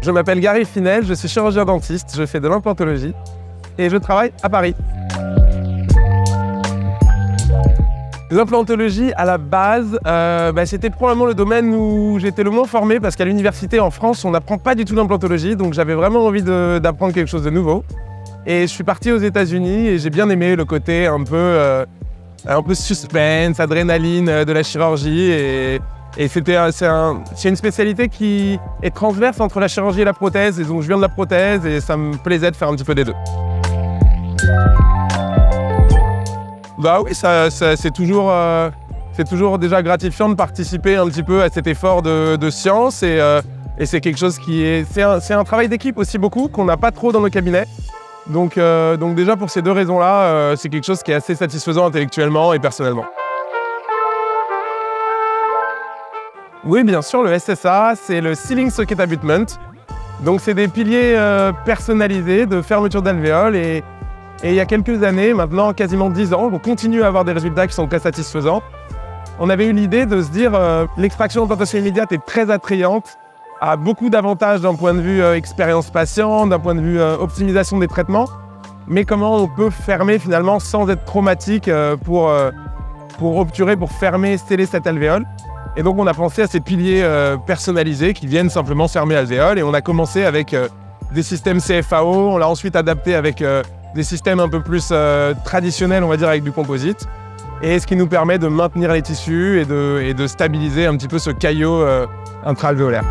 Je m'appelle Gary Finel, je suis chirurgien dentiste, je fais de l'implantologie et je travaille à Paris. L'implantologie, à la base, c'était probablement le domaine où j'étais le moins formé parce qu'à l'université en France, on n'apprend pas du tout l'implantologie, donc j'avais vraiment envie d'apprendre quelque chose de nouveau. Et je suis parti aux États-Unis et j'ai bien aimé le côté un peu suspense, adrénaline de la chirurgie. Et c'est une spécialité qui est transverse entre la chirurgie et la prothèse, et donc je viens de la prothèse et ça me plaisait de faire un petit peu des deux. Bah oui, c'est toujours déjà gratifiant de participer un petit peu à cet effort de science et c'est quelque chose c'est un travail d'équipe aussi beaucoup qu'on n'a pas trop dans nos cabinets. Donc déjà pour ces deux raisons-là, c'est quelque chose qui est assez satisfaisant intellectuellement et personnellement. Oui, bien sûr, le SSA, c'est le Sealing Socket Abutment. Donc c'est des piliers personnalisés de fermeture d'alvéoles et il y a quelques années, maintenant quasiment 10 ans, on continue à avoir des résultats qui sont très satisfaisants. On avait eu l'idée de se dire l'extraction d'implantation immédiate est très attrayante, a beaucoup d'avantages d'un point de vue expérience patient, d'un point de vue optimisation des traitements, mais comment on peut fermer finalement sans être traumatique pour obturer, pour fermer, sceller cette alvéole. Et donc on a pensé à ces piliers personnalisés qui viennent simplement fermer l'alvéole et on a commencé avec des systèmes CFAO, on l'a ensuite adapté avec des systèmes un peu plus traditionnels, on va dire avec du composite, et ce qui nous permet de maintenir les tissus et de stabiliser un petit peu ce caillot intra-alvéolaire.